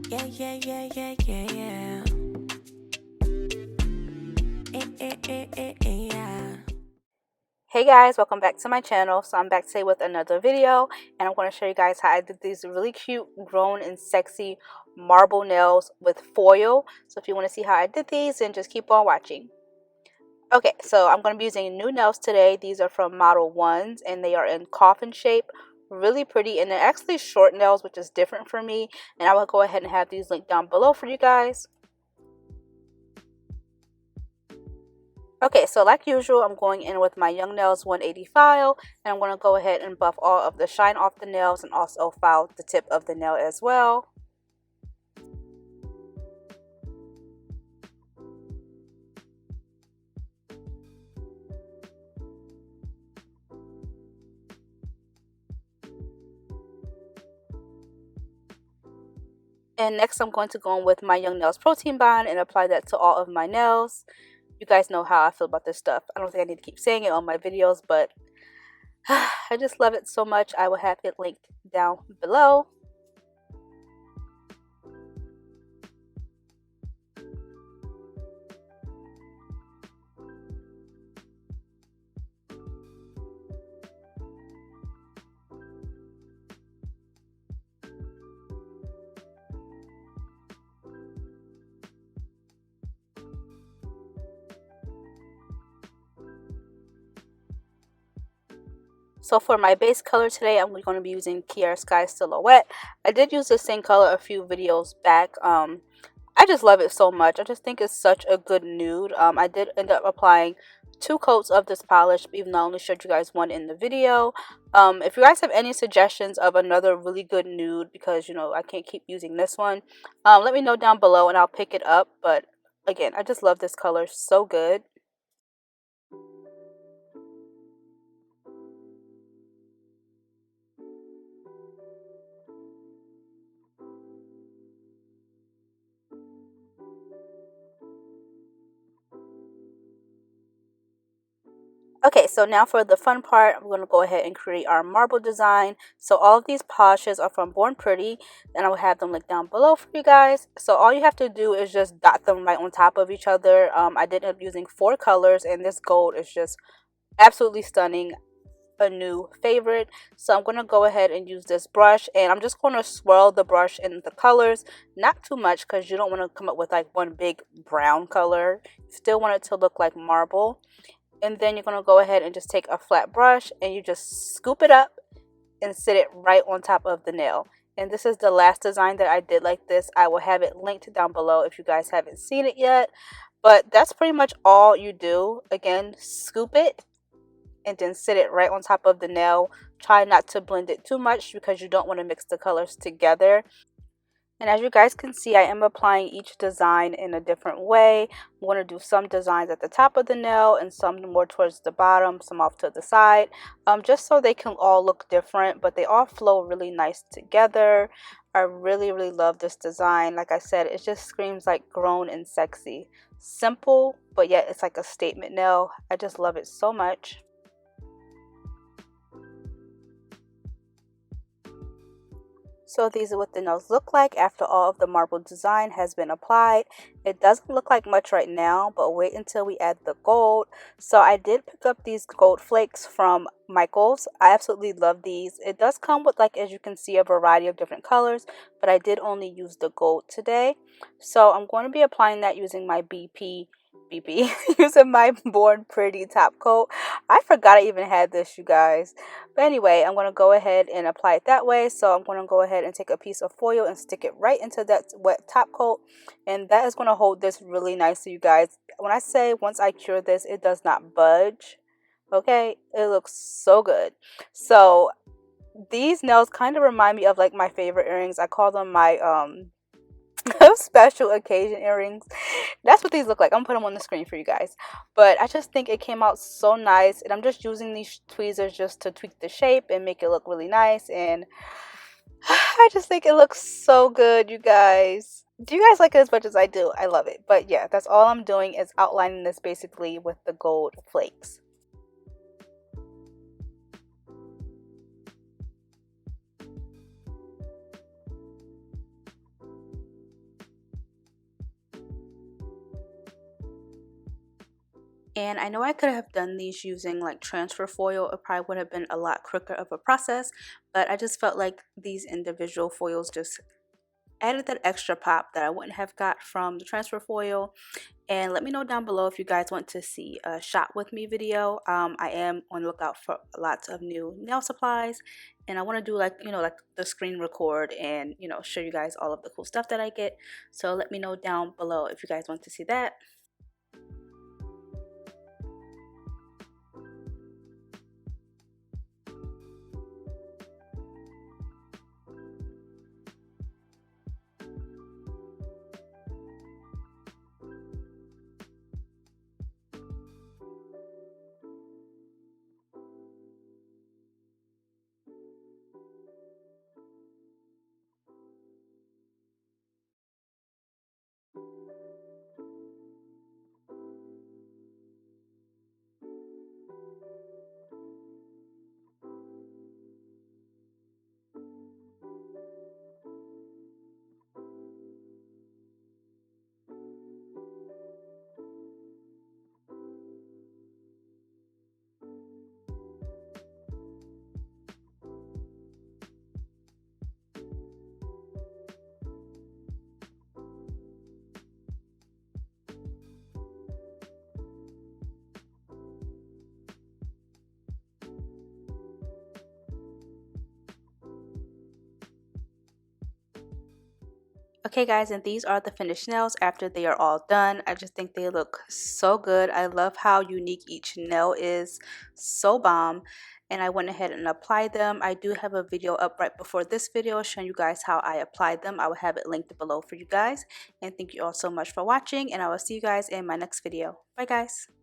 Yeah, yeah, yeah, yeah, yeah, yeah. Yeah. Hey guys, welcome back to my channel. So I'm back today with another video, and I'm going to show you guys how I did these really cute, grown and sexy marble nails with foil. So if you want to see how I did these, then just keep on watching. Okay, so I'm going to be using new nails today. These are from Model 1s and they are in coffin shape. Really pretty, and they're actually short nails, which is different for me. And I will go ahead and have these linked down below for you guys. Okay, so like usual, I'm going in with my Young Nails 180 file, and I'm going to go ahead and buff all of the shine off the nails and also file the tip of the nail as well. And next I'm going to go in with my Young Nails Protein Bond and apply that to all of my nails. You guys know how I feel about this stuff. I don't think I need to keep saying it on my videos, but I just love it so much. I will have it linked down below. So for my base color today, I'm going to be using Kiara Sky Silhouette. I did use the same color a few videos back. I just love it so much. I just think it's such a good nude. I did end up applying 2 coats of this polish, even though I only showed you guys one in the video. If you guys have any suggestions of another really good nude, because, you know, I can't keep using this one, let me know down below and I'll pick it up. But again, I just love this color so good. Okay, so now for the fun part, I'm going to go ahead and create our marble design. So all of these polishes are from Born Pretty, and I will have them linked down below for you guys. So all you have to do is just dot them right on top of each other. I did end up using 4 colors, and this gold is just absolutely stunning. A new favorite. So I'm going to go ahead and use this brush, and I'm just going to swirl the brush in the colors, not too much because you don't want to come up with like one big brown color. You still want it to look like marble. And then you're going to go ahead and just take a flat brush and you just scoop it up and sit it right on top of the nail. And this is the last design that I did like this. I will have it linked down below if you guys haven't seen it yet. But that's pretty much all you do. Again, scoop it and then sit it right on top of the nail. Try not to blend it too much because you don't want to mix the colors together. And as you guys can see, I am applying each design in a different way. I'm going to do some designs at the top of the nail and some more towards the bottom, some off to the side, just so they can all look different, but they all flow really nice together. I really, really love this design. Like I said, it just screams like grown and sexy. Simple, but yet it's like a statement nail. I just love it so much. So these are what the nails look like after all of the marble design has been applied. It doesn't look like much right now, but wait until we add the gold. So I did pick up these gold flakes from Michael's. I absolutely love these. It does come with, like, as you can see, a variety of different colors, but I did only use the gold today. So I'm going to be applying that using my BP using my Born Pretty top coat. I forgot I even had this, you guys. But anyway, I'm going to go ahead and apply it that way. So I'm going to go ahead and take a piece of foil and stick it right into that wet top coat. And that is going to hold this really nicely, you guys. When I say once I cure this, it does not budge. Okay, it looks so good. So these nails kind of remind me of like my favorite earrings. I call them my special occasion earrings. That's what these look like. I'm gonna put them on the screen for you guys, but I just think it came out so nice, and I'm just using these tweezers just to tweak the shape and make it look really nice. And I just think it looks so good, you guys. Do you guys like it as much as I do? I love it. But yeah, that's all I'm doing is outlining this basically with the gold flakes. And I know I could have done these using like transfer foil. It probably would have been a lot quicker of a process, but I just felt like these individual foils just added that extra pop that I wouldn't have got from the transfer foil. And let me know down below if you guys want to see a shop with me video. I am on the lookout for lots of new nail supplies, and I want to do like, you know, like the screen record and, you know, show you guys all of the cool stuff that I get. So let me know down below if you guys want to see that. Okay guys, and these are the finished nails after they are all done. I just think they look so good. I love how unique each nail is. So bomb. And I went ahead and applied them. I do have a video up right before this video showing you guys how I applied them. I will have it linked below for you guys. And thank you all so much for watching, and I will see you guys in my next video. Bye guys.